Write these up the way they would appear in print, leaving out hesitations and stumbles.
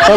Try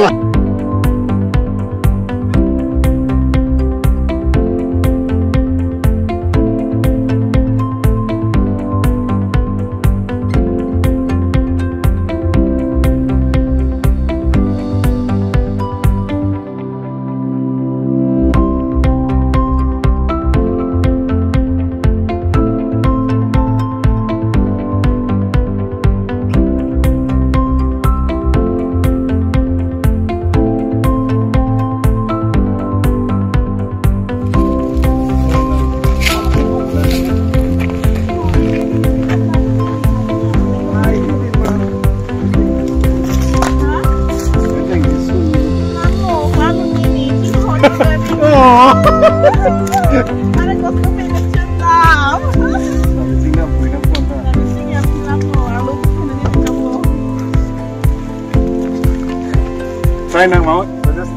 nang mau. Just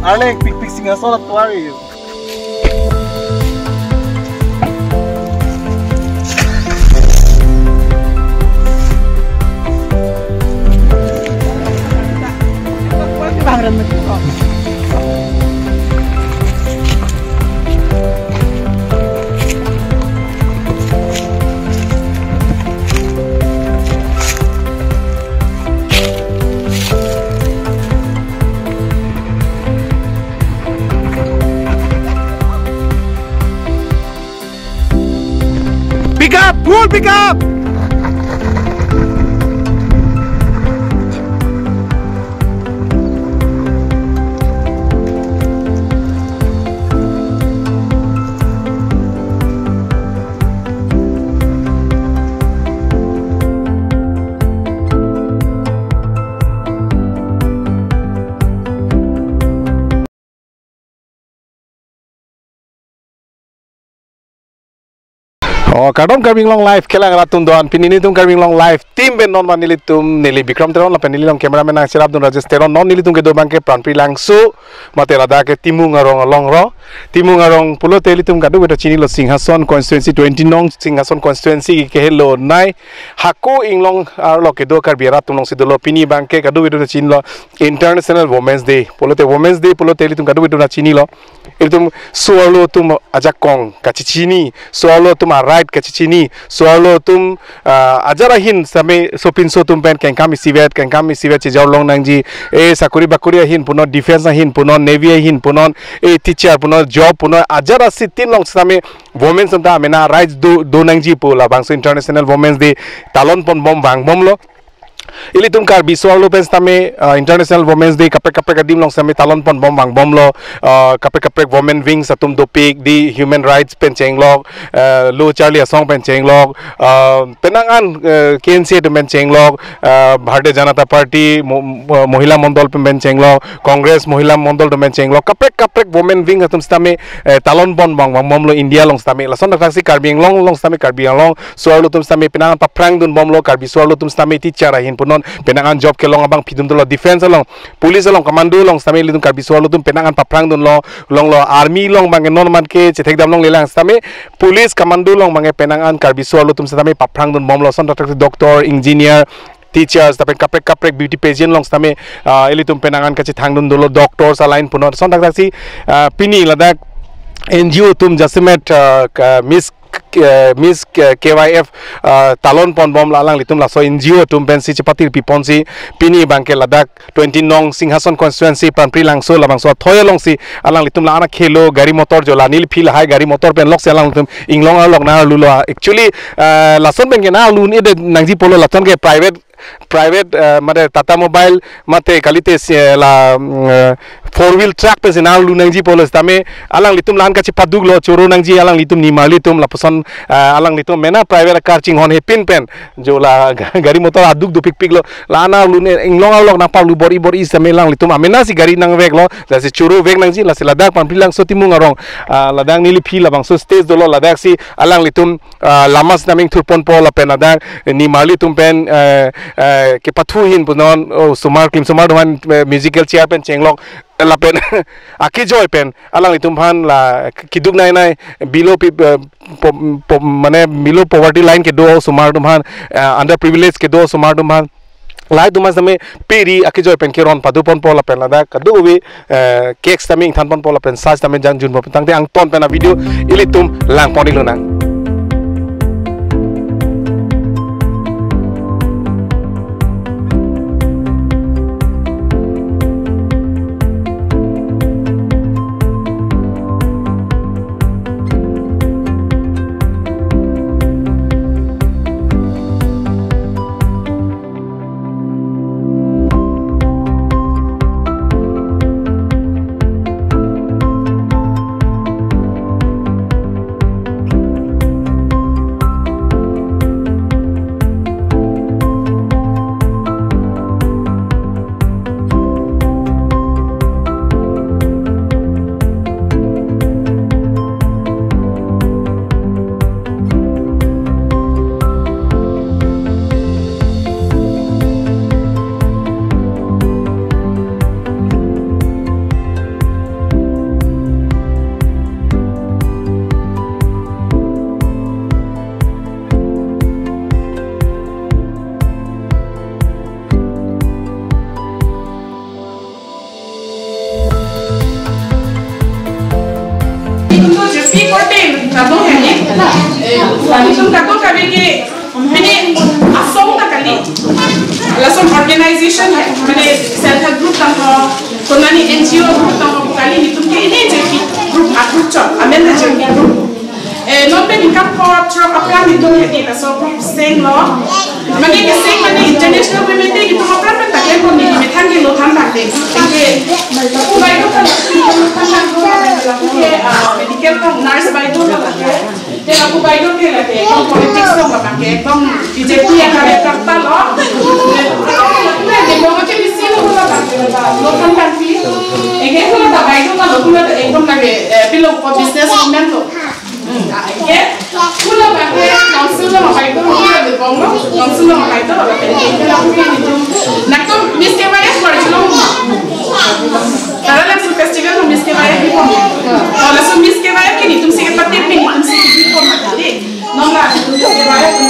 Arleng pik Singhasong tuari. Pick up! Oh, kadang karbing long live kela ngaratum doan pinini tum karbing long live tim ben non manili tum nili Bikram teron la penili long cameraman ang sirap dun Rajesh teron non nili tum ke do bangke Pran Pre-Langso mate rada ke Timung arong long ro Timung arong pulo teli tum kadu beto chini lo Singhasong constituency 20 nong Singhasong constituency ke hello nai hako inglong lo ke do karbiara tum long sidolo pini bangke kadu beto chini lo International Women's Day pulo teli tum kadu beto na chini lo itum sualo tum ajakong kachichini sualo tum right kachini soalo tum ajarahin same sopinso tum pen kengkami sivet chejor long nangji e sakuri bakuri hin puno defense hin puno navy hin puno e teacher puno job puno ajara si tin long same women samta mena right do nangji pula bangso International Women's Day talon pon bom bang bom lo ili tum kar biswal lo pens tame International Women's Day kapek kadim long same talon pon bom bang bom lo kapek women wings atum dopik di human rights pencheng log lo Charlie Asong pencheng log penangan KNC pencheng log Bharatiya Janata Party Mohila Mondol pencheng log Congress Mohila Mondol pencheng log kapek women wing atum tame talon pon bang bom lo India long tame la son taksi karbing long tame karbing long swal lo tum tame penangan paprang dun bom lo karbi swal lo tum tame teacher hin punon penangan job ke long abang pidum lo defense long police long commando long same lidum kar biswalo tum penangan paprang dun lo army long bang non man ke chethek dam long lelang same police commando long bang penangan kar biswalo tum same paprang dun bom lo son doctor engineer teachers tapi kapek beauty pageant long same elitum penangan kachi thangdun dolo doctors alain punon son taksi pini ladak NGO tum jasimet Miss KYF talon pon bom lalang litum la so NGO tum pensi cepati piponsi pini bangke ladak 20 nong Singhasong constituency Pran Pre-Langso labang so thoya long si alang litum la ana khelo gari motor jola nil phil hai gari motor pen lok se alang litum inglong alok na lulo actually lason ben ke na lun ide nangji polo laton ke private mate Tata Mobile mate kalite la 4-wheel truck pe sena lu nangji polos tame alang litum lan ka chipadug lo choro nangji alang litum ni mali tum la poson alang litum mena private car ching hon he pin pen jo la gari motor adug do pik lo lana lu ne inglong alok na pa lu bori same lang litum amena si gari nang vek lo la si choro vek nangji la si ladak Pran Pre-Langso Timung arong ladang nili phi la bang so stage do lo ladak si alang litum lamas naming thurpon po la pen adak ni mali tum pen ke pathu hin punon sumar dohan musical chair pen chenglok la pen aki joy pen alang litum phan la kiduk nai below mane below poverty line ke do sumar dum han under privilege ke do sumar dum han lai tu mas tame peri akijoy pen kiron padu pon pola pen lada kadu ubi cakes tame than pon pola pen size tame jang jun pon tang te ang ton pen video ilitum lang pon iluna organization है मैंने self help group तंग हो कोई NGO group तंग हो कल ही तुम के इन्हें JP ग्रुप आगुच चल अमेंड JP ग्रुप नॉट पे निकाल पर ट्रक अपना नितुम है कि सो ग्रुप स्टेइंग लो मैंने के स्टेइंग मैंने इंटरनेशनल पे में कि तुम अपना पे तक को नहीं में थांगे लो थांग लगते इनके बाई दो थांग के मेडिकल का नर्स बाई दो लगे ते आपको बाई दो के लगे कम पॉलिटिक्स तो लगे कम BJP yang kami kerta lo देखो मुझे किसी को बोला था लोकल कंट्री एक एक बोला था भाई तो ना लोकल तो एकदम लगे पिलो को बिजनेस वुमेन तो ये बोला बाकी काउंसिल में भाई तो बोला दे बोलो काउंसिल में भाई तो बोला कि लाभ भी नहीं तो ना तो मिस के बारे में पढ़ लो तारा लग फेस्टिवल में मिस के बारे में और लसो मिस के बारे में नहीं तुम से पत्ते पे नहीं तुम से भी को मत दे नॉन ला तुम के बारे में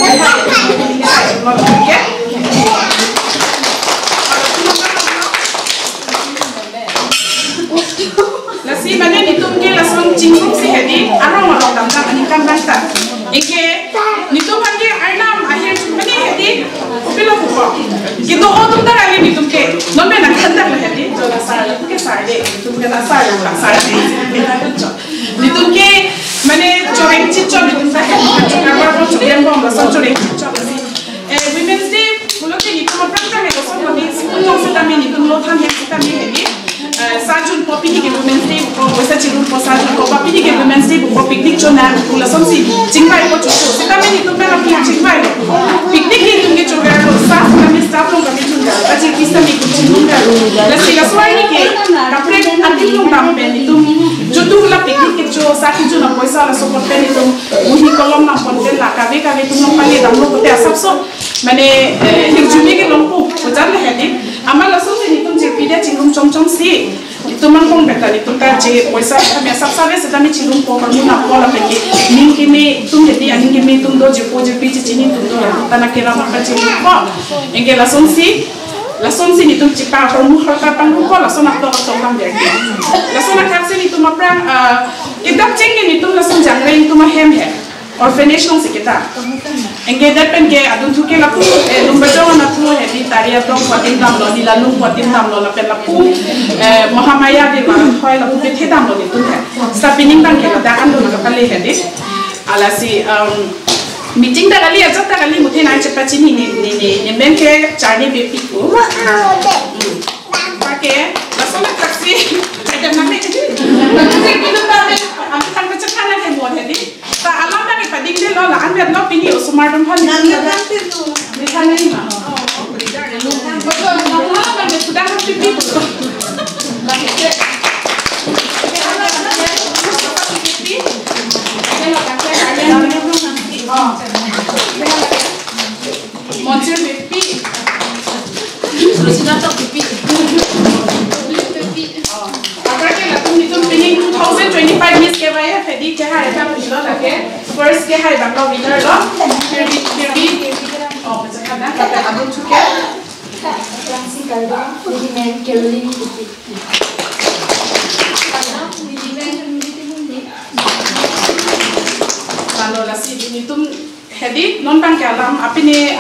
lasi mana nitum ke lasong cingkung si hedi arong arong tangkang anikam bangsa ike nitum ke arnam akhir mana hedi pilo kupo gitu oh tum tar ali nitum ke non be nak kanda lah hedi jo la sar ke sar de nitum ke la sar nitum ke mana choreng chicho nitum ta hedi karbar ko choreng bom la choreng chicho women's day mulo ke nitum pranta he so bani sikun se tami nitum lo tham he tami hedi Sajun popi ni ke women's day ko wasa chirun po sajun ko popi ni ke women's day ko picnic chona ko la somsi chingbai ko chuko sita me ni to me la chingbai lo picnic ni tum ke choga ko staff kami staff lo kami chunga achi kista mi ko chunga la sila swai ni ke kapre atim lo tam pe ni tum jotu la picnic ke cho sa ki chuna poisa la so ko pe ni tum muhi kolom na pon la kabe kabe tum lo pali dam lo ko te asap so mane hirjumi ke lompu ko jan le hedi amal la so ni tum je pide chingum chom chom si itu mangkong beta ni tum ta je poisa kami asap sabe se tami chingum po ko na ko la pe ki ning ki me tum hedi aning ki me tum do je po je pi chini tum do ta na kera ma ka chingum po engge la son si ni tum chipa ko mu kha pang ko la son akto to kam de la son ka se ni tum apra idap ching ni tum la son jang re tum hem he orphanage nong sikita engge dat pen ke adun thuke la pu number jo na pu he di taria tong patin dam lo ni la lung patin dam lo la pen la pu mahamaya de ma khoi la pu pe the dam lo ni tu he stapining bang ke da kan do na ka le he di ala si meeting da kali ajat da kali muthe nai chepa chini ni ben ke charni be pi ko pa ke la so na taxi ada na me ke ni ta me am kan ka chana ke mo he di ta alam da ke padik de lo la an be lo pini o smart phone ni ni ta ni ma ba me sudah ko pi la ke Moncer pipi, sudah tak pipi. Agar kita tuh pinning 2025 Miss Kevaya, Fedi cahaya kita punya lagi. First cahaya bangga winner lo. Jirpi, oh macam mana? Kata adun cukai. Cardo, Nidimen Caroline Kuti. Lalu lasi ini tuh hedi non bang kalam api ni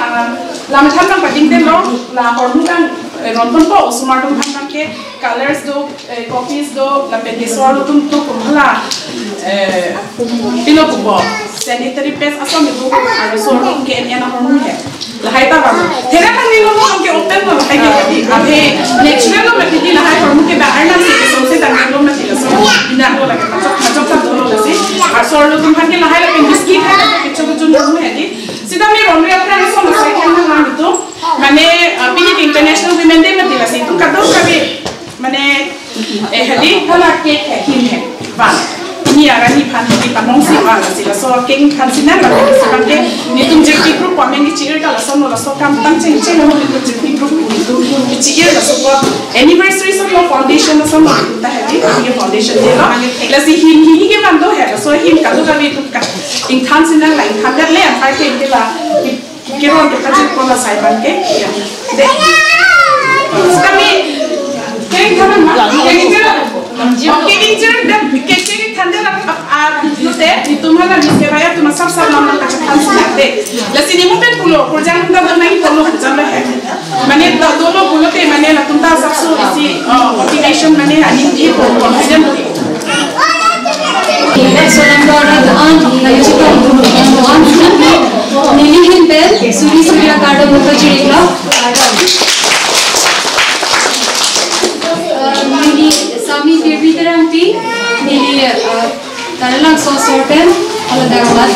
lam than bang pading ten lo la hormu kan non pun po usumar tum than bang ke colors do copies do la pendisor tum tu kumhala pilo kubo sanitary pads asam itu ada sorong ke en ana hormu he la hai ta bang thera kan ni lo ke open lo hai ke hedi abe natural lo mati di la hai hormu ke bahar na se so se tan lo mati la so bina lo la ke macam do lo lasi asor lo tum than ke la hai la pendiskin hai ke chogo hormu hedi sida mi romri apna so lo sai kan na itu mane pini international women day mati la se tu kado kabe mane hedi hala ke him he ba ni ara ni phan ni panong si ba la sila so king phan sinan la so kan ke ni tum Jirpi Group kwa men ni chir ka la so no la so kam tang chen chen no ni Jirpi Group ni tu ni chir la so ko anniversary so no foundation so no ta hai ni foundation de lo la si him hi ke man do hai so him ka do ka bi tu ka ing than sinan la ing than le an ta ke ke la ke ron ke ta ko la sai ban ke de kami ke kaman ma ke injer dan ke Tanda nute itu mana ni sebaya tu masam sam nama kaca hansi nade. Lasi ni mungkin pulo, kurang kita tu lagi pulo kurang lah. Mana dulu pulo te mana lah tunta sabsu isi motivation mana ani ni confident. So number one, Nili Himpel, Surya Cardo Mukherjee Nili Sami Pirpitarampi, Nili Thailand so certain all the one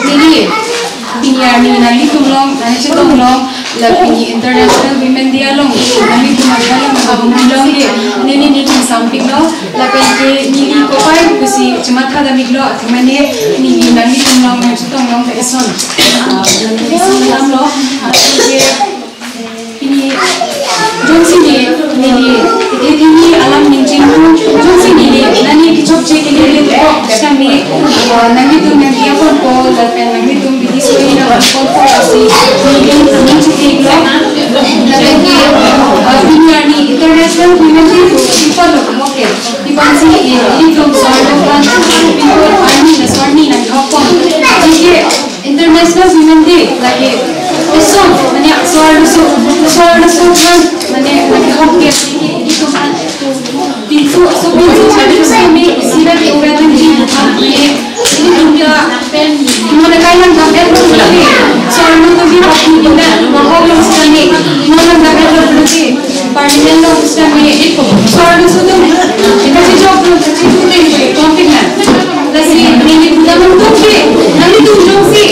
Nili Pinyarni Nali Tumlong Nanichi Tumlong Lapini International Women Day along Nali Tumagalong Abumilong Nili Nili Sampiglo Lapente Nili Kopai Kusi Chumatha Damiglo Athmane Nili Nali Tumlong Nanichi Tumlong Eson Nili Tumlong Pini Johnson Nili Ini alam ninjingku Johnson Nili Nani kichop cek Nili Kami Nani tu nanti apa pun Lapan nani tu bidi soi na Pon pon asi Nili ninjing teglo Lapan ke Pinyarni International Women Day People look okay Dipansi Nili from Swarna People Army na Swarni na Hopon Jadi International Women Day lagi so mane Swarna so mane hokke itu kan pintu so pintu saya me sila di operan di ini juga mana kailan gambar berarti Swarna tu di waktu kita mahal sekali mana gambar berarti parlimen lo sekali Swarna so tu kita sih job berarti tu ni konflik kan tapi ini kita mentuki nanti tu josi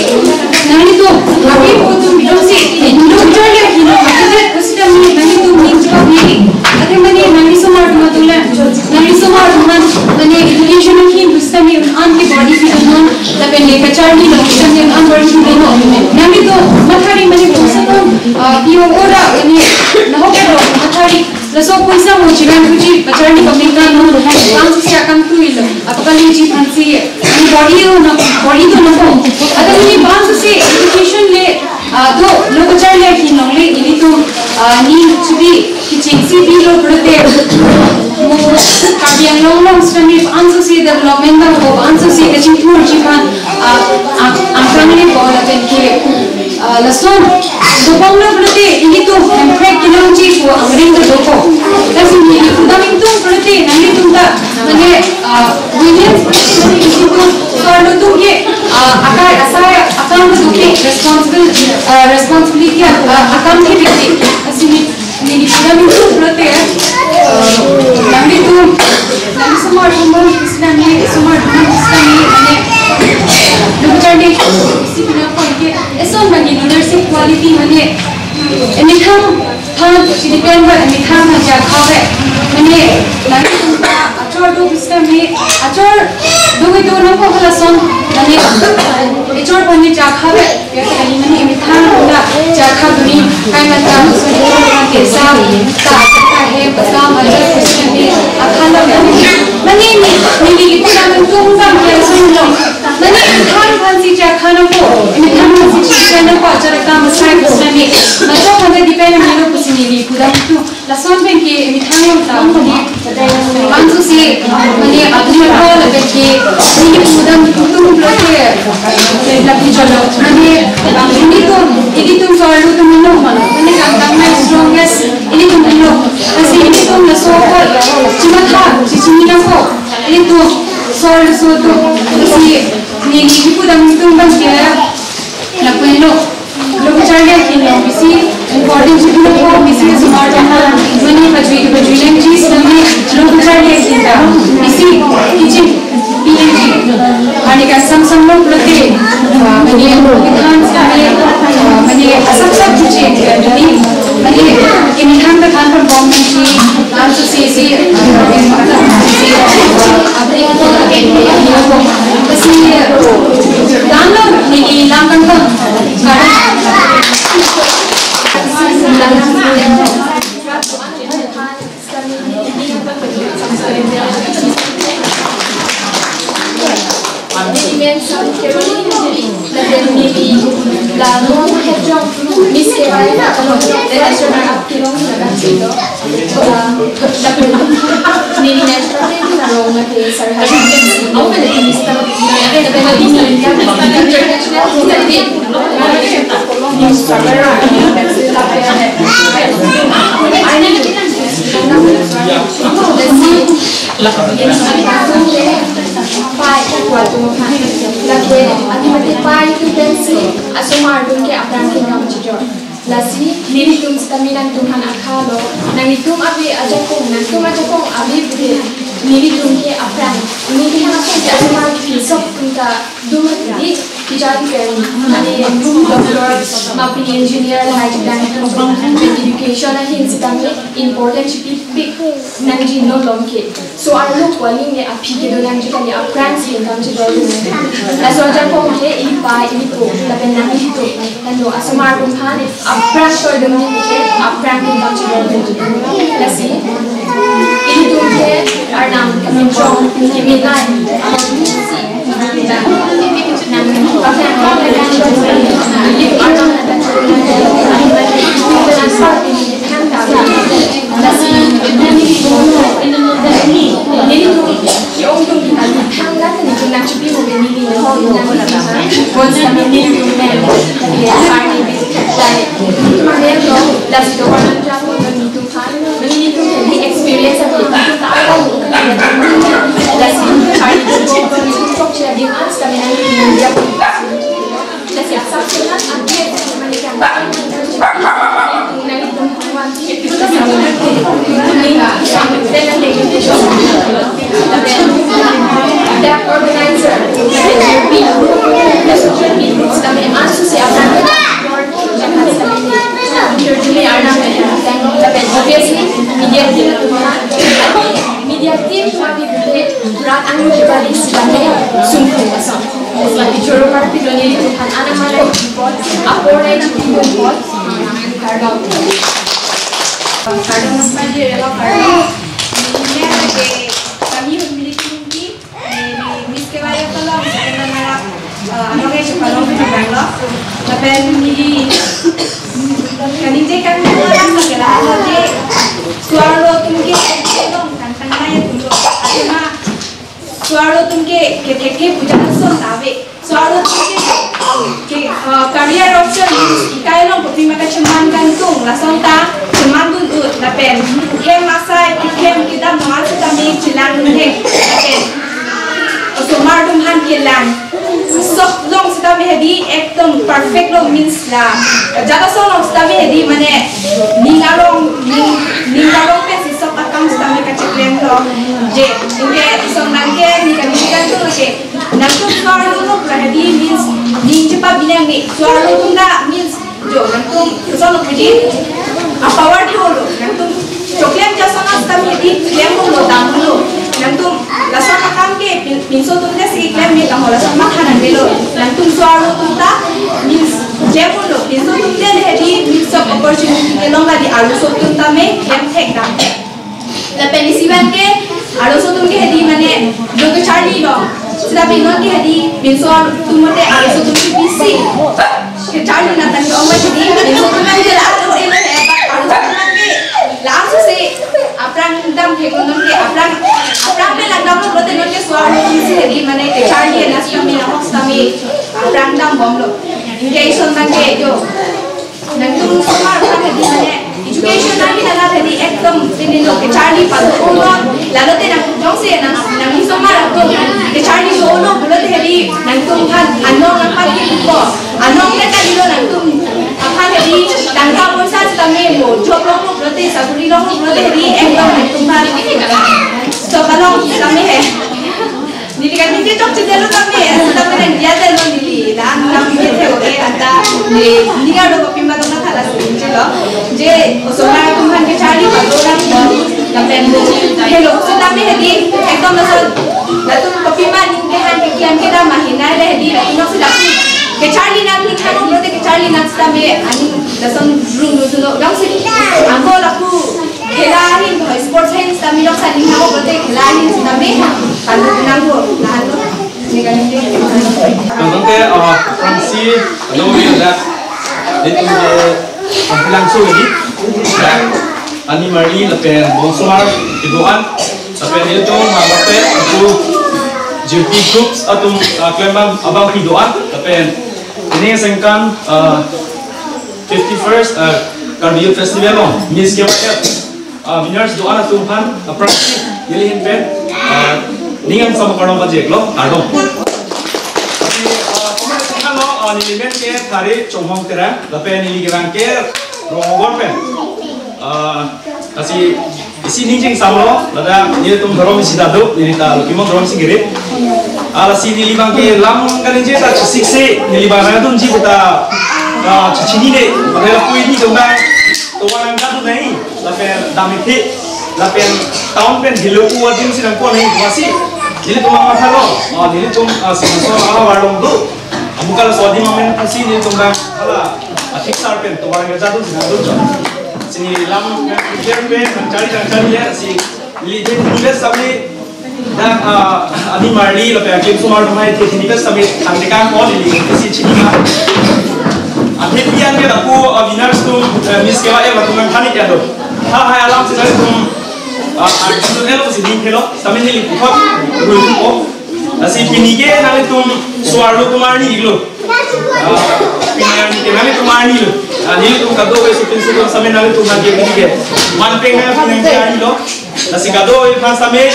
nanti tu tapi tu josi itu kerja kita ada sistem ni nanti tu minta ni ada mana nanti semua rumah tu lah nanti semua rumah nanti education ni sistem ni anti body fit non tapi ni kacau ni sistem ni anti fit non nanti tu materi mana tu semua dia orang ini nak apa materi Laso puisa mo chigan kuchi pachani pamika no काम से काम तू इल आपका लीजी फंसी ये बॉडी हो ना बॉडी तो ना हो अगर ये बात से एजुकेशन ले तो लोग चाह ले कि नॉले इली तो नी चुकी कि चेंसी भी लोग पढ़ते वो कार्डियन लोग उसमें आंसर से डेवलपमेंट ना हो आंसर से कचिंग टूर जीवन आंकड़े बहुत अपन के लसों दोपहर में पढ़ते इली तो इम्पैक्ट किलोची को अंग्रेज़ का दोपो लेकिन ये उदाहरण तो पढ़ते नहीं तुमका मने women इसी को सोलो तो ये आकार असाय अकाम तो के responsibility अकाम के व्यक्ति ऐसी मेरी उदाहरण तो पढ़ते नहीं तो नहीं समारोह इस्लामी मने लोग चाहे इसी बिना कोई के ऐसा मने लीडरशिप क्वालिटी मने एनिथाम थान डिपेंड पर एनिथाम ना जा खावे मने नहीं तुमका अचर दो इस्लामी अचर दो ना को हला सोन मने अचर बने जा खावे या कहीं मने एनिथाम ना जा खा दुनी काई मता के साथ ता है काम अचर इस्लामी अखाला मने मेरी इतना में तो उनका क्या सुन लो मने थान फांसी जा खाना को एनिथाम फांसी खाना को अचर काम साइड इस्लामी मतलब हमें lasan bengki mithang ta mansu si mani atum ko lebeki ini mudam tum bloke lapi chalo mani ini tum soalu tum no mana mani kang my strongest ini tum no kasi ini tum na so ko chimatha chichini ko ini tum soalu so to kasi ni pudam tum bangke lapueno लोग चाहे कि लोग किसी इम्पोर्टेंट चीज़ों को किसी स्मार्ट है मनी बजविलन चीज़ में लोग चाहे कि किसी किचन पीएनजी आने का समसम लोग प्रति मनी विधान से मनी असम सब कुछ मनी मनी कि मिठान का खान पर गवर्नमेंट की आंसू से अपने किसी दानव नहीं लांगन को Lasi nili tum staminan Tuhan akalo nangitum abi ajakong nantum ajakong abi bude nili tum ke apran nili hana ko jasma ki sok tunta dumati kijari kari ani doctor mapi engineer like dan education ahin sitami important big nanji no lomke so arlo kwali ne api ke do nanji kali apran sin kam je do la so ajakong ke ini pa ini ko la ben nangi to nando asmar tum khan apran so dum ni ke apran tum kam je do lasi ini tum ke arnam kamin chong kimi nai career option ikai long kopi maka ceman gantung la sonta ceman dun ut la pen kem masai kem kita mangal kita mi cilan he pen osomar dum han kilan sok long kita mi hedi ekdom perfect long means la jaga song long kita mi hedi mane ningalong pe si sok akam kita mi kaciklen lo je inge song nangke ni kami gantung ke nantu suara lo hedi means ni cepat bilang ni suara tunda means jo nantum sono kedi apa word holo nantum coklat jasa mas kami di klem lo dam lo nantum lasa makam ke pinso tunda si klem me kamu lasa makanan belo nantum suara tunda means klem lo pinso tunda hedi means of opportunity ke longa di alu so tunda me klem tek dam la penisiban ke alu so tunda hedi mane jo ke charli lo sudah pinong ke hadi pinsoal tumote aso tumpi bisi ke charli na tan ko ma jadi pinso tuman ke aso ilo he aso tuman ke la aso se random bom lo engagement nangge jo nangtung semua orang di mana education nanti nala tadi ekdom ini lo ke Charlie pada orang lalu teh nang se nang semua orang ke Charlie lo lo boleh tadi nangtung kan anong apa gitu anong kita tadi lo nangtung apa tadi tangkap masa setengah mo job lo boleh tadi saburi lo boleh tadi ekdom nangtung kan so kalau kami Nili kan ini cocok cedelo kami kan dia telo nili dan kami kita oke ada nili kan lo kopi makan nak kalah sih lo je osona tuhan ke cari orang napen hello sudah me hedi ekdom masuk lalu kopi makan ke kian kita mahina le hedi lalu sudah ke cari nak ni kan lo ke cari nak sudah me ani langsung room dulu langsung aku laku kelahin tuh sports hands kami dok saling aku berarti kelahin kami kalau nanggu lalu ni kan ini kalau ke Fransi kalau lihat itu Pre-Langso ini ani mari lepen bonsoir ibuan lepen itu mamape itu Jirpi Group atum klemang abang ibuan lepen ini sengkan 51st Cardio Festival no Miss Kewat winners doa na Tuhan Fransi yelihin pen ningan sama karong bajek lo arong tapi pemerintah lo nilimen ke hari chonghong tera lapen niligerang ke rongon pen kasi isi ninjing samlo lada nil tum dorong isi dadu nilita lukimo dorong isi giri ala si nilibang ke lam kalinje ta sikse nilibang na tun ji buta cicini de padahal kui ni tunggang tuan angkat tu nahi lapen damiti lapen tahun pen hilu kuatin sinang ko nahi masih jadi tuang mata lo jadi tum Singhasong ala warung tu bukan swadi mamen kasi jadi tunggang ala atik sar pen tuan angkat tu sinang tu sini lam pen cari ya si lihat tulis sampai dan adi marli lapen akim sumar rumai teknikal sampai angkat ko ini si cini akhir pian ke aku winners tu miss kewa ya waktu mengkani ya do hai alam sih tu artistu elo sih ni kelo tapi ni lihat rujuk nasi pinike nanti tu suara tu marni iglo pinike nanti tu marni lo ni tu kado ke supin supin sampai nanti tu nanti pinike manpeng na pinike ani lo nasi kado itu kan sampai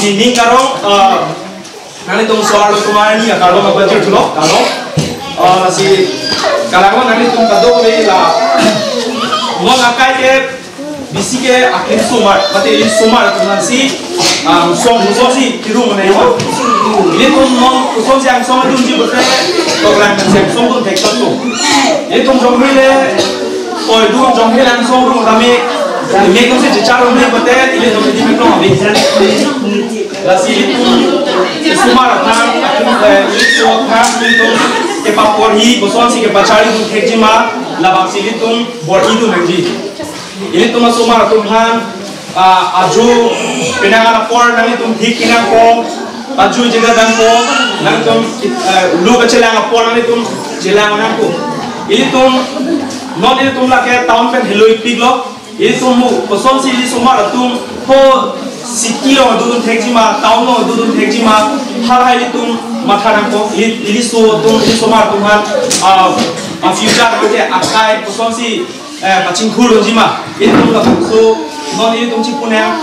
pining karong nanti tu suara tu marni ya kalau apa je tu lo kalau nasi kalau nanti tuh kado bela, mau ngakai ke bisi ke akhir sumar, berarti ini sumar tuh nanti song sih tiru mana ya? Ini tuh mau song siang song itu sih berarti program siang song tuh tektok tuh. Ini tuh jomhile, oh itu jomhile langsung tuh kami ini tuh sih cara ini berarti ini tuh di mikro habis. Nasi itu sumar kan, ini tuh kan itu ke papori bosan si ke pacari tu kejima labang si litung bor itu nanti ini tu masuk mar Tuhan aju penangan por nanti tu hikina ko aju jaga dan ko nanti tu lu kecelang por nanti tu celang nanti ini tu non ini tu lah ke tahun pen hello ipik lo ini tu mu bosan si sumar tu ho sikilo dudun tekjima tahun lo dudun tekjima hal hal itu makanan ko ini so tu ini somar Tuhan future nanti akai bosan si pacingkuru jima ini tu lah so non ini tu cipunya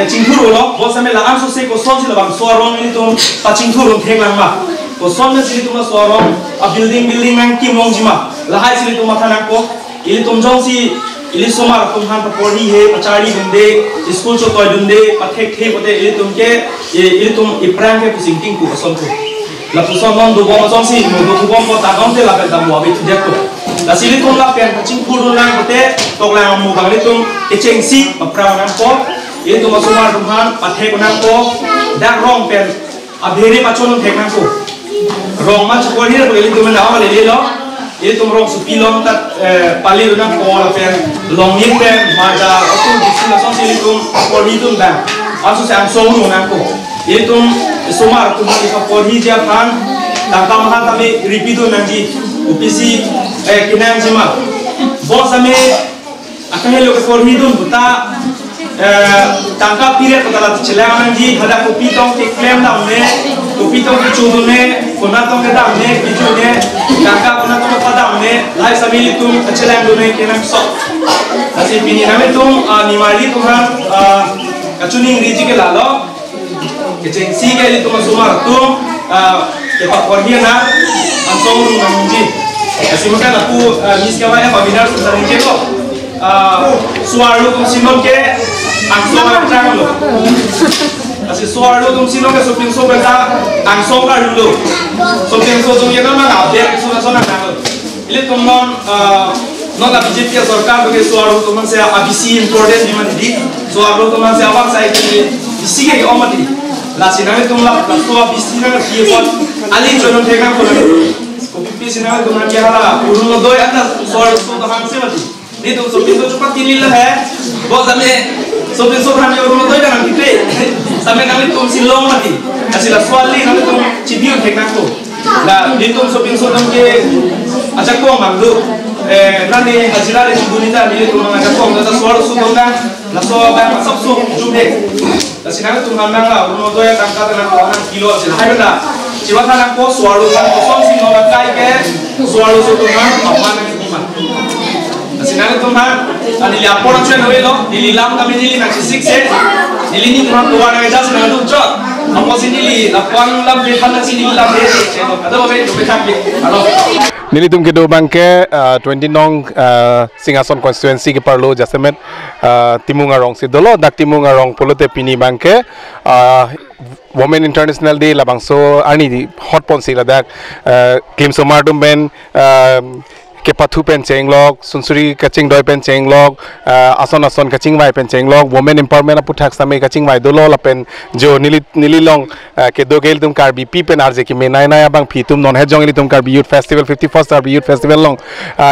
cingkuru lo bosan melang so se bosan si labang suarong ini tu pacingkuru teklang ma bosan si tu lah suarong building nang kimong jima lahai si tu makanan ko ini tu jong si ini somar Tuhan papori he pacari dende school cho toy dende pathek the pote ini tumke ini tum iprang ke pusing tingku bosan tu la puson non do bom son si no do bom ko ta gon te la pe ta mo abi tu jak to la si tum la pen pacing puru nang pote tok la mo bang tum echeng si pra nang ko ini tum somar Tuhan pathek nang ko dak rong pen abheri pachon thek nang ko rong ma chkori re beli tum na wale le lo ini tuh rong supilong tat pali runang pola pen longin pen maja aku disini langsung sih tuh poli tuh dah aku sih langsung runang ko ini tuh somar tuh masih poli dia kan tangkap makan kami repeat tuh nanti upisi kinang cuma bos kami akan hello ke poli tuh buta tangkap piret kata celang nanti ada kopi tong ke klaim dah me kopi tong ke cudu me konatong ke dah me kicu me kakak pun aku padam ne live sambil itu kecelang dulu yang kena sok nasi pini nama itu nimali tu kan kacuning riji ke lalu kecing si ke itu masumar tu kepak korhian na ansong nangji nasi makan aku miskawa ya pabinar sekarang ke lo suaru tu sinon ke ansong macam lo nasi suaru tu sinon ke supin so benda ansong kan dulu supin so tu yang nama update sona nang ini tu non la BJP सरकार के सुआरो तो मन से अबिसी इम्पोर्टेंट नहीं मत दी सुआरो तो मन से आवाज आई कि इसी के ओमत दी लासिना में तुम ला तो अबिसी ना ये बात अली जो नो ठेका को कोपी सिना में तुम क्या हाला उन्होंने दो आता सुआरो तो हम से मत नहीं तो सोपी तो चुपा तीन लीला है बहुत हमें सोपी सो हम ये उन्होंने दो का नाम कितने समय नाम तुम सिलो मत दी ऐसे ला सुआली नाम तुम चिबियो ठेका को ला नहीं तुम सोपी सो तुम के अच्छा को मांगो nanti hasilnya di dunia ni tu orang cakap orang kata suara suara kan, la suara banyak sabsu jumlah. Tapi sekarang tu orang lah, orang tu yang tangkap dengan orang kilo aja. Hai benda, siapa kan aku suara kan kosong sih orang kaya ke suara suara kan apa nanti gimana? Tapi sekarang tu orang, ani lihat orang cuci nawe lo, dililam kami dili nak sisik se, dili ni orang tua nak jas nak tu cot. Apa sih dili, lapan lam behan nasi dili lam deh, ada apa tu behan be, halo. Nilitum ke do bangke 20 nong Singhasong constituency ke parlo jasemet Timung arong si dolo dak Timung arong polote pini bangke Women International Day labang so ani di hot pon si ladak claim so martum ben ke pathu pen chenglok sunsuri kaching doi pen chenglok ason kaching vai pen chenglok women empowerment aputhak same kaching vai dolo la pen jo nililong ke dogel tum karbi pi pen arje ki me nai abang phi tum non he jong tum karbi youth festival 51st karbi youth festival long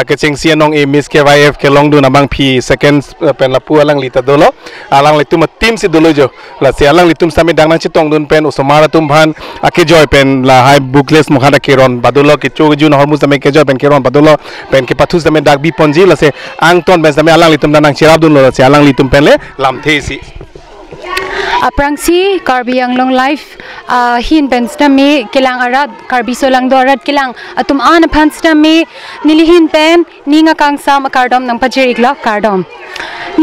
kaching sianong e miss ke yf ke long dun abang phi second pen la pu alang lita dolo alang litum team si dolo jo la si alang litum same dang na chitong dun pen usomara tum bhan ake joy pen la hai bookless mukhada keron badolo ke chu ju no hormu same ke joy pen keron badolo pen ke pathus dame dak bi ponji la se ang ton ben same alang litum danang chirab dun lo se alang litum pen le lam the si aprangsi karbi anglong life hin bensta me kelang arat karbi solang do arat kelang atum an phansta me nilihin pen ninga kangsa makardom nang pajirigla kardom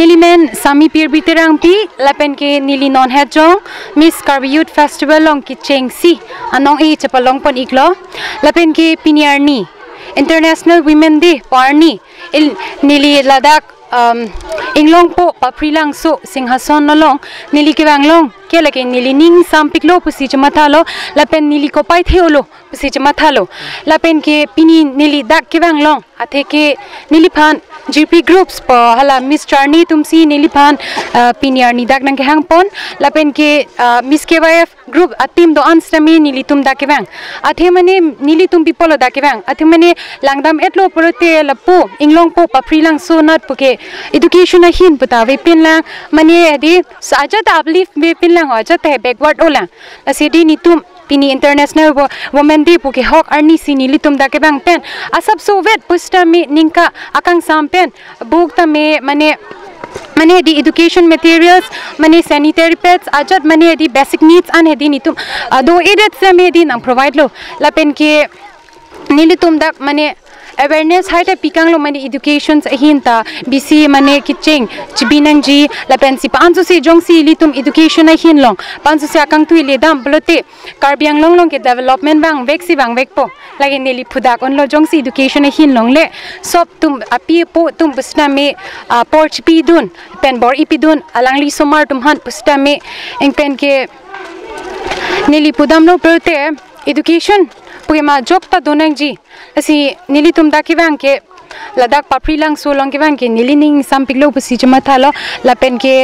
nilimen sami pir biterang pi lapen ke nili non hejong miss karbi youth festival long ki chengsi anong e chapalong pon iglo lapen ke piniarni International Women Day parni nili ladak inglong po Pre-Langso Singhasong nolong nili kiwanglong kela ke nili ning sampiklo pusi chamathalo lapen nili ko pai theolo pusi chamathalo lapen ke pini nili dak kiwanglong athe ke nili phan Jirpi Groups po hala Miss Charni tumsi nili phan piniar ni dak nang ke hangpon lapen ke Miss KYF group atim do anstami nili tum dak kewang athe mane nili tum people dak kewang athe mane langdam etlo prote lapu inglong po Pre-Langso nat puke education a hin puta ve pin lang mane di saja ta uplift ve pin lang aja te backward olang asidi ni tum pini International Women Day puke hok arni sini litum da ke bang pen asap sovet pusta me ningka akang sampen buk ta me mane di education materials mane sanitary pads ajat mane di basic needs an hedi nitum do edit se me di nang provide lo lapen ke nilitum dak mane awareness hai ta pikang lo mane education hinta bc mane kicheng chibinang ji lapen si panso si jong si litum education a hin long panso si akang tu le dam blote karbiang long ke development bang vek po lagi neli phudak on lo jong si education a hin long le sop tum api po tum busna me porch pi dun pen bor ipi dun alangli somar tum han pusta me eng pen ke neli pudam lo prote education puema job ta donang ji asi nili tum da kiwang ke ladak Pre-Langso long kiwang ke nili ning sampiklo pusi chama thalo lapen ke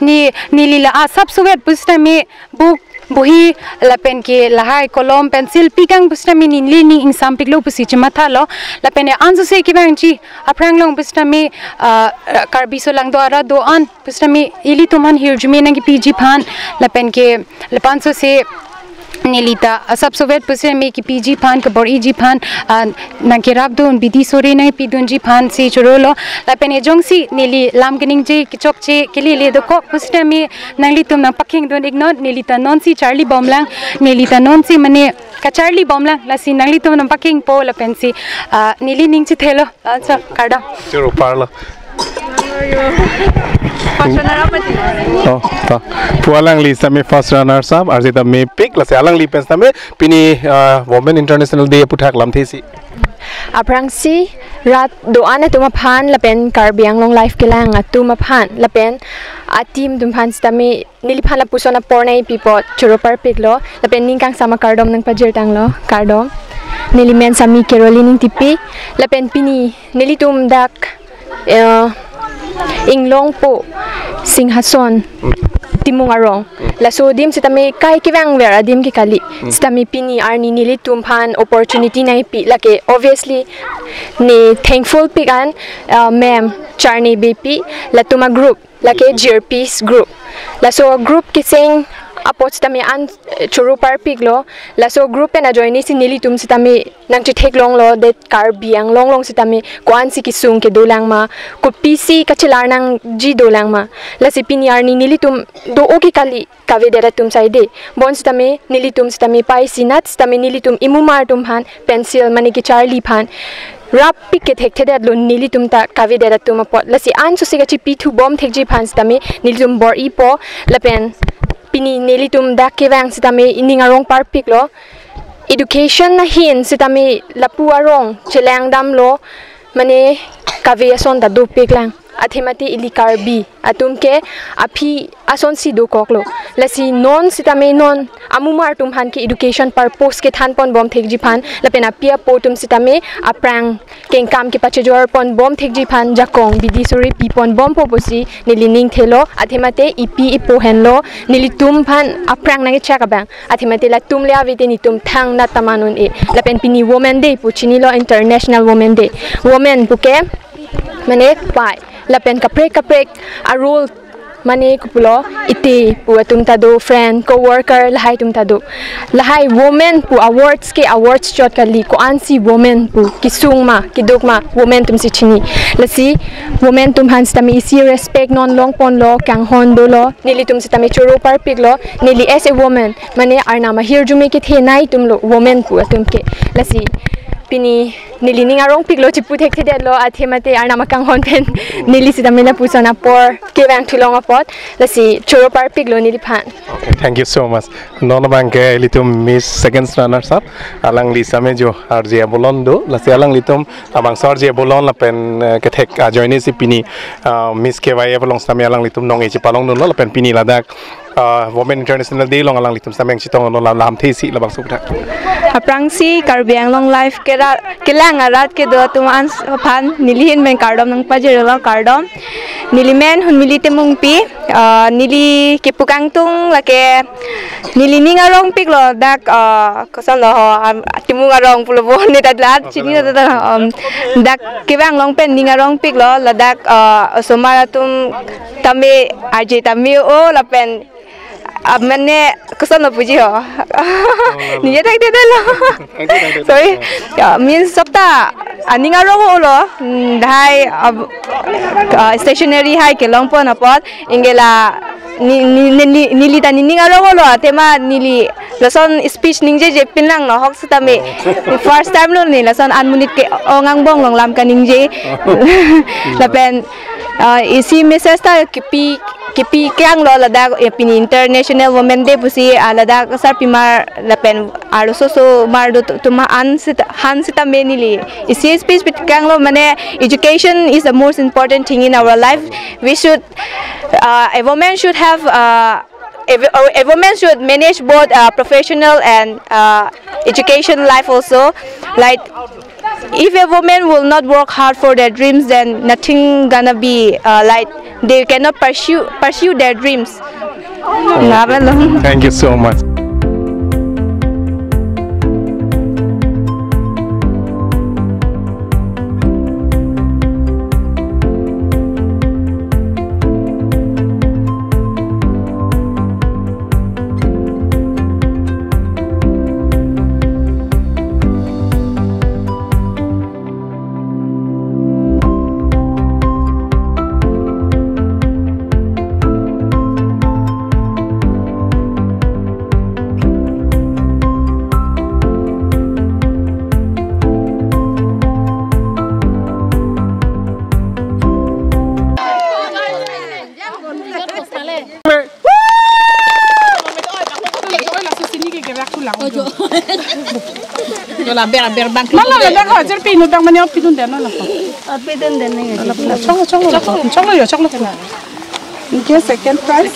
nili la asap suwet pusta me book bohi lapen ke lahai kolom pencil pikang pusta me nili ning sampiklo pusi chama thalo lapen anzu se kiwang ji aprang long pusta me karbi so lang do ara do an pusta me ili tuman hirjume nang pg phan lapen ke lepanso se Nelita subsovet puse me ki PG pan ka bor EG pan na kirab don bidi sore nai pidun ji pan si churolo la pene jongsi neli lam gening je ki chok che kili le do ko pusne me nangli tum na paking don ignore Nelita non si Charlie Bomlang Nelita non si mane ka Charlie Bomlang la si nangli tum na paking po la pensi neli ning chi thelo acha kada churu parlo oh ta pualang li same first runner sab arjita me pick la se alang li pens tame pini women international day puthak lam thesi aprangsi rat doana tuma phan lapen karbiang long life kelang atuma phan lapen atim dum phan stame nili phan la pusona pornai pipo churopar piklo lapen ningkang sama kardom nang pajir tanglo kardom nili men sami kerolining tipi lapen pini nili tum dak inglong po Singhasong Timung arong la so dim sitami kai kiwang vera dim ki kali sitami pini arni nili tumphan opportunity nai pi lake obviously ni thankful pigan ma'am charni bp la tuma group lake Jirpi Group la so group kising apot sitami an churu par piglo la so group na join si nili tum sitami nang chi thek long lo det kar biang long long sitami kwan si kisung ke dolang ma ko pc kachilar nang ji dolang ma la si pinyar ni nili tum do oki kali kave dera tum sai de bon sitami nili tum sitami pai sinat sitami nili tum imumar tum han pencil mani ki Charlie phan rap piket hek theda lo nili tum ta kave dera tum pot la si an su si chi p2 bom thek ji phan sitami nili tum bor i po la pen pini neli tum dak kewang sitami ining arong par pik lo education na hin sitami lapu arong chelang dam lo mane kaveason da do pik lang athemati ilikar bi atum ke aphi ason si do koklo lasi non sitami non amumar tum han ki education purpose ke than pon bom thek ji phan lapena pia potum sitami aprang keng kam ki pachejor pon bom thek ji phan jakong bidisori pi pon bom poposi nilining thelo athemate ipi ipo henlo nilitum phan aprang nang chaka bang athemate la tum le avite ni tum thang na tamanon e lapen pini women day puchini lo international women day women buke mane pai lapen kaprek arul mane kupulo iti pu atum tado friend co-worker lahai tum tado lahai women pu awards ke awards shot kali ko ansi women pu kisungma kidukma women tum si chini lasi women tum hans tami isi respect non long pon lo kang hon do lo nili tum si tami churu par pig lo nili as a woman mane arna ma hir jume ke the nai tum lo women pu atum ke lasi pini nili ningarong piglo chipu thek thede lo athemate arna makang hon pen nili sitamina pusona por kewang thulong apot lasi choro par piglo nili phan. Okay, thank you so much. Nono bangke litum miss second runner sap alang li same jo arje bolondo lasi alang litum abang sarje bolon la pen ke thek joini si pini miss kewai bolong same alang litum nong e chi palong no la pen pini ladak women international day long alang litum sameng chitong no lam thesi labang subta aprangsi karbiang long life kelang arat ke do tuman phan nilihin men kardom nang pajero kardom nilimen hun milite mungpi nili kipukang tung lake nili ningarong piklo dak kosan lo timung arong pulobo ni tadlat chini dak kewang long pen ningarong piklo ladak somaratum tame aje tame o lapen abmane kosan lo puji ho niye tak de lo sorry means sabta aningarong lo dai stationary hai ke long pon apot ingela nili ta ningarong lo tema nili lason speech ningje je pinlang no hok sitame first time lo ni lason anmunit ke ongang bong long lam kaningje lapen isi message ta kipi kyang lo ladak pini international women day pusi ladak sar pimar lapen aluso so mar do tuma han sita menili isi speech bit kyang lo mane education is the most important thing in our life we should a woman should have a woman should manage both professional and education life also like if a woman will not work hard for their dreams then nothing gonna be like they cannot pursue their dreams. Thank you so much. la ber bang. Mana la ber hajar pinu bang mani pinu den la. Pidun den ni. Chong lo kena. Ini second prize.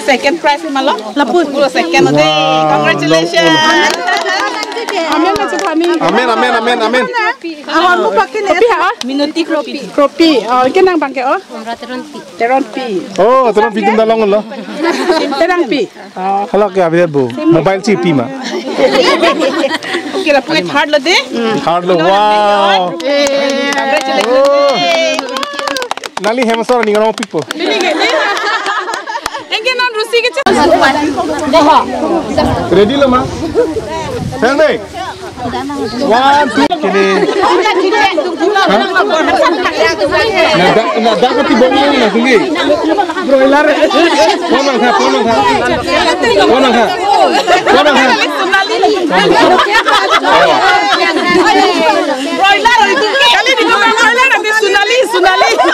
Second prize malo. Lapun. Second ode. Congratulations. Amin macam kami. Amin. Awak mau pakai ni? Kopi ha? Minuti kropi. Kopi. Oh, kenang bangke oh? Teron pi. Oh, teron pi tum dalong lo. Terang pi. Kalau ke apa bu? Mobile chip pi ma. Kira punya hard lo deh. Hard lo. Wow. Congratulations. Nali hemasor ni ngorong pipo. Engke non rusi ke cak. Ready lo ma? Sende. 1, 2 kini. Nak dapat tiba ni nak tinggi. Broiler. Ponong ha. Broiler itu kali di tu broiler nanti sunali.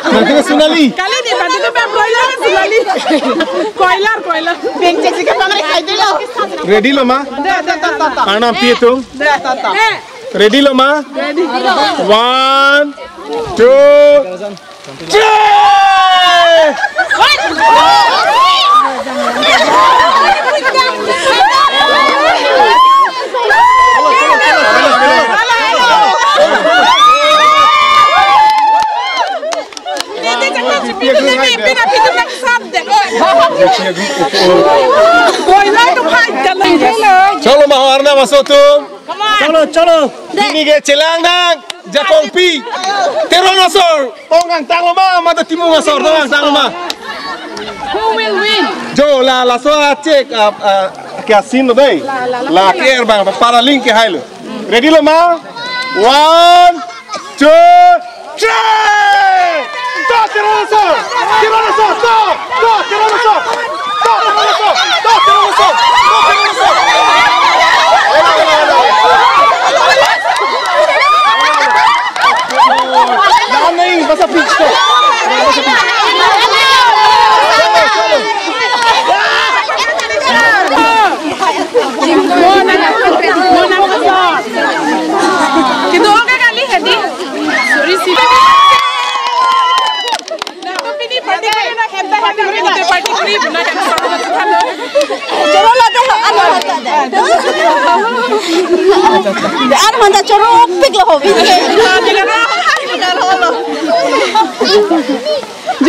Nanti sunali. Kali di nanti tu broiler sunali. Koilar. Bengcek sikit pangai kai dulu. Ready lo ma? Ana pi tu. Ready lo ma? Ready. 1, 2, Chalo maharna masuk tu. Chalo. Ini ke celang nang jakong pi. Teron asor. Tongang tang ma mata timung asor tongang tang ma. Who will win? Jo la so cek ke asin lo dei. La ker bang para link ke hailo. Ready lo ma? 1, 2, 3. Teron asor. Naik pasal pitch tu. Kita orang kali hadi. Sorry sih. Nak pilih parti kali nak hebat kita parti grip nak kan sama sama. Choro la tu ana. Ar manda choro pik lo hobi.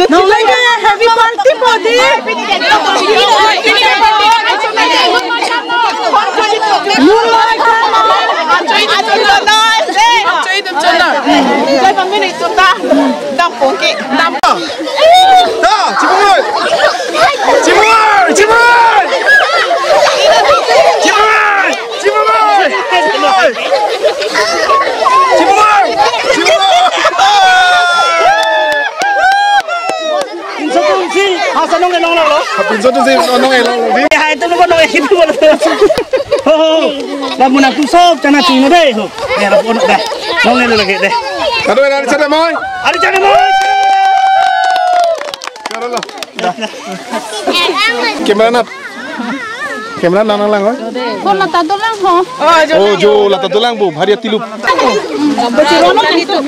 No lagi heavy party body. Pinso tu sih nong elong. Hai tu lo itu lo. Lah mun aku sok cana ting deh. Ya la pon dah. Nong elo lagi deh. Aduh, ada cara moy. Ada cana moy. Cara lo. Kamera nang lang oi. Kon la ta dolang ho. Oh, jo la tadulang bu, hari tilup. Becirono itu.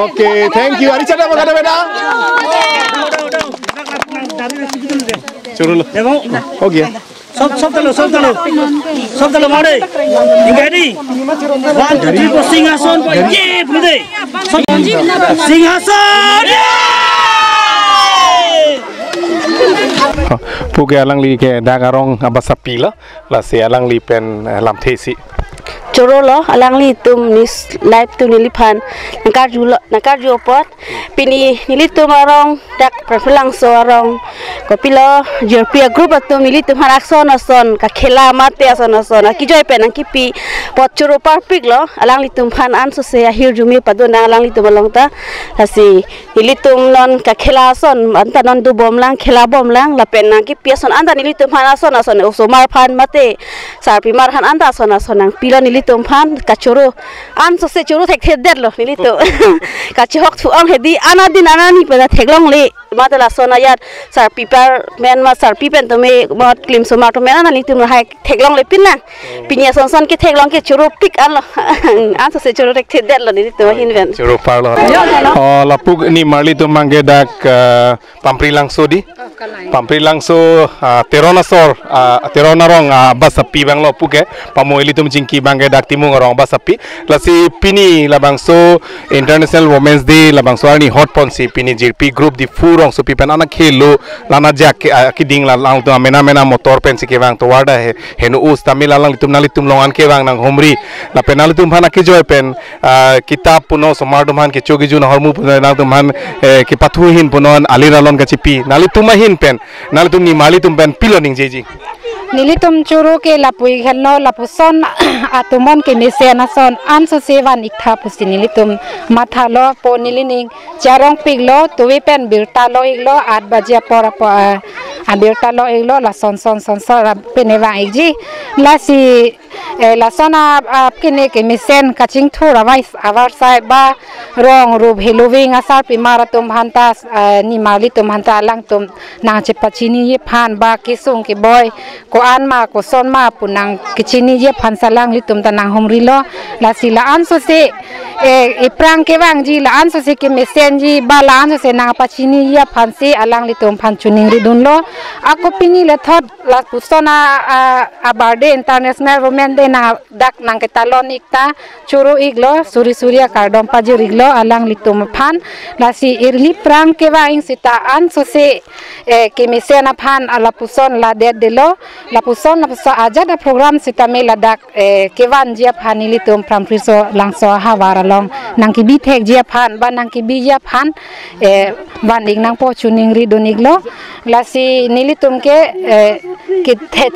Okay, thank you. Ada cara apa beda? Churu lo. Ho gaya. Sob talo mau deh. Ingat ni. 1, 2, 3 Singhasong ko. Ye, boleh deh. Singhasong. Puge alang li ke dagarong abasapi la se alang li pen lam thesi. Choro lo alang li tum nis live tu nilipan nakar ju pot pini nilitum arong dak Pre-Langso arong kopilo Jirpi Group atum nilitum harakson ason ka khela mate ason ki joy pen kipi pot choro parpik lo alang li tum phan an so se ahir jumi padona alang li tum long ta hasi nilitum non ka khela ason anta non du bomlang khela bomlang la pen kipi ason anta nilitum phan ason oso mar phan mate sarpi mar han anta ason nang pilo nilit tum phan kachuru an so se churu thek thet der lo nili to kachhok thu ang hedi anadin anani pada theklong le matala sona yat sar pipar men ma sar pipen to me mot klim so ma to men anani tum hai theklong le pinna pinya son son ke theklong ke churu pik an lo an so se churu thek thet der lo nili to hin ven churu par lo lapuk ni marli tum mangge dak Pampri Langso di Pampri Langso terona rong basapi bang lo puke pamoili tum jingki bangge dak timung rong basapi lasi pini labangso International Women's Day labangso ani hot ponsi pini Jirpi Group di furong so pipen anak khelo lana jak kiding la lang to mena motor pen si ke bang to warda he henu us tamil lang litum longan ke bang nang homri la penal tum phana ki joy pen kitab puno somar dum han ke chogi jun hormu puno nang tum han ki pathu hin punon aliralon ka chipi nalitum hin pen nalitum ni malitum pen piloning jeji nilitum churu ke lapui khalno lapuson atumon ke mesena son anso sevan ikha pusi nilitum mathalo po nilining charong piglo tuwi pen birtalo iglo 8 baje por birtalo iglo la son peneva igi la si la sona kene ke mesen kaching thura vais avar sai ba rong rub heloving asar pi maratum hantas ni malitum hanta lang tum nang che pachini ye phan ba kisung ke boy ko an ma ko son ma punang kichini ye phan salang litum tanang homri lo la sila anso se e prang ke wang ji la anso se ke mesen ji ba la anso se nang pachini ye phan se alang litum phan chuning ri dun lo ako pini le thot la pusona abarde international women day na dak nang katalon ikta churu iglo surya kardom pajir iglo alang litum phan la si irli prang ke wang sita anso se ke mesena phan ala puson la delo la puson aja da program sita me ladak kewan jia phanili tum prampriso langso hawara long nang ki bi thek jia phan ba nang ki bi jia phan ban ing nang po chuning ri doniglo la si nilitum ke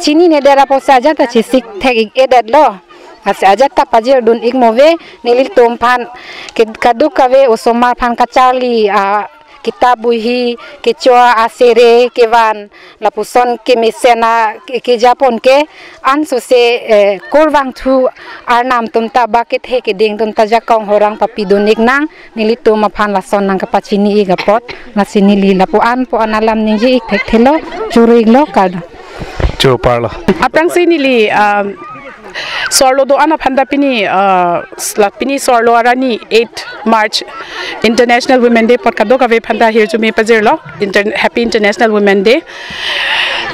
chini ne dera po saja ta chisik thek edat lo ase aja ta pajir dun ik move nilitum phan ke kadu kave osomar phan ka charli kita buhi kecoa asere kewan lapuson ke mesena ke japon ke anso se korwang thu arnam tumta baket he ke ding tumta jakong horang papidonik nang nilitu maphan lason nang kapachini igapot nasini li lapu an po analam ninji ik thek thelo churig lo kad chu parlo aprang sinili sorlo do ana phanda pini pini sorlo arani 8 March International Women Day pot kado kave phanda here jume pajirlo happy International Women Day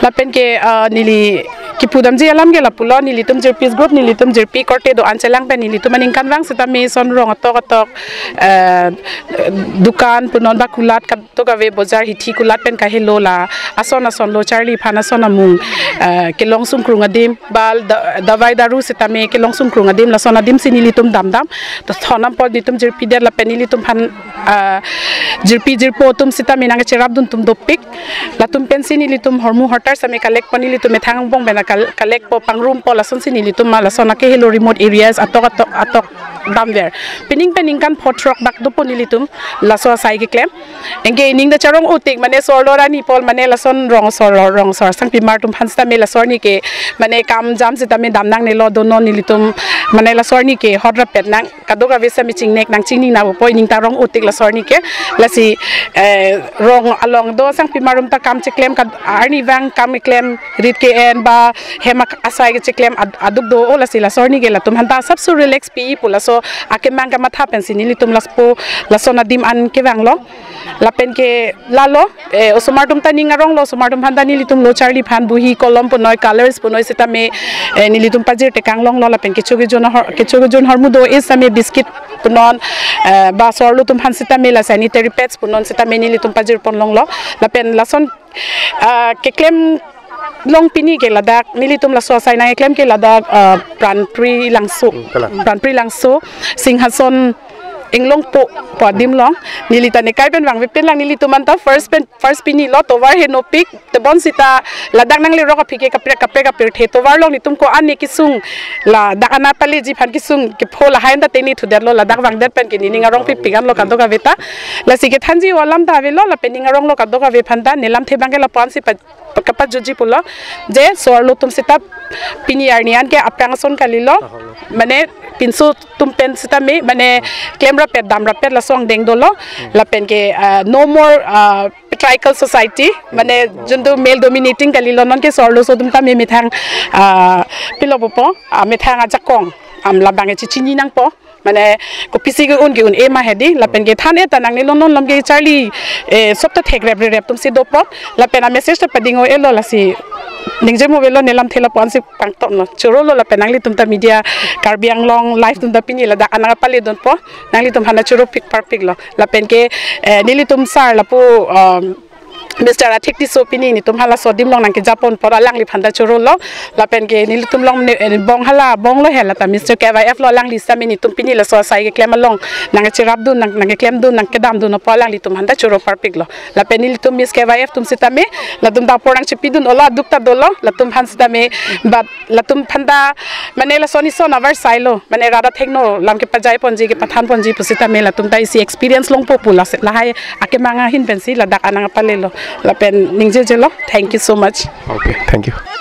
lapen ke nili kipudam ji alam ge lapulo nilitum Jirpi Group nilitum Jirpi korte do anselang pen nilitum maning kanwang sita me son rong atok dukan punon bakulat to kave bazar hithi kulat pen ka helola ason lo charli phana sona mung ke longsum krunga dim bal dawai daru sita me ke longsum krunga dim la sona dim sinilitum damdam to thonam pod nitum Jirpi der la penilitum phan Jirpo tum sita me nang cherab dun tum dopik la tum pen sinilitum hormu hortar same collect panilitum me thang bong bena collect po pangrum po lason sinilitum ma lason ke hello remote areas atok damwer pening kan photrok bak do ponilitum laso sai ke klem engge ning da charong utik mane sorlora ni pol mane lason rong sor sang pimar tum phansta me lasor ni ke mane kam jam sita me damnang ne lo dono nilitum mane lasor ni ke hodra pet nang kadoga vesa mi chingnek nang chingning na po ning ta rong utik lasor ni ke lasi rong along do sang pimarum ta kam cheklem ka arni wang kam klem rit ke en ba hemak asai ke cheklem aduk do ola sila sorni ge la tum hanta sab su relax pi pula so ake mang ka matha pen sinili tum laspo lasona dim an ke wang lo lapen ke lalo osomar tum ta ningarong lo somar tum handa nili tum lo charli phan buhi kolom punoi colors punoi sita me nili tum pajir te kanglong lo lapen ke choge jon hormu do esame biscuit punon ba sorlo tum han sita me la sanitary pads punon sita me nili tum pajir ponlong lo lapen lason ke klem long pini ke ladak nilitum la so sai na klem ke ladak Pranpri Langso Singhasong inglong po dim long nili ta ne kai ben wang pen lang nili tu man ta first pini lo to war he no pick te bon sita ladak nang le ro ka phike ka pre the to war long ni tum ko ani kisung la dakana pali ji phan kisung ke phol hain da te ni thu der lo ladak wang der pen ke ni ngarong pi pigan lo ka do ka veta la si ke thanji walam da ve lo la pen ngarong lo ka do ka ve phan da nelam the bang ke la pon si kapat joji pulo je sorlo tum sita pini arnian ke apang son kalilo mane pinsu tum pen sita me mane claim ra pet dam ra pet la song deng dolo la pen ke no more patriarchal society mane jundu male dominating kalilo non ke sorlo so tum ta me mithang pilo popo mithang a jakong am la bang chi chini nang po mane ko pisi ge un ema hedi la pen ge thane ta nang ni lon lom ge charlie sop ta thek rep tum si do pro la pen a message ta padingo elo la si ningje mo velo nelam thela pon si pang to no churo lo la pen nang li tum ta media karbiang long live tum ta pini la da ananga pali don po nang li tum hana churo pick par pick lo la pen ke nili tum sar la pu Mr. Atik di sopini ni tum hala sodim long nang ke Japon pora lang li phanda churo lo la pen ke ni tum long bong hala bong lo hela ta Mr. KYF lo lang li sami ni tum pini la so sai ke klem long nang ke rap dun nang ke klem dun nang ke dam dun no pa lang li tum handa churo par pik lo la pen ni tum Miss KYF tum sitame la tum da porang chipi dun ola dukta dolo la tum han sitame but la tum phanda mane la soni so navar sai lo mane rada thekno lam ke pajai ponji ke pathan ponji pusitame la tum ta isi experience long po pula la hai ake manga hin pensi la dak ananga palelo la pen ningje jelo thank you so much okay thank you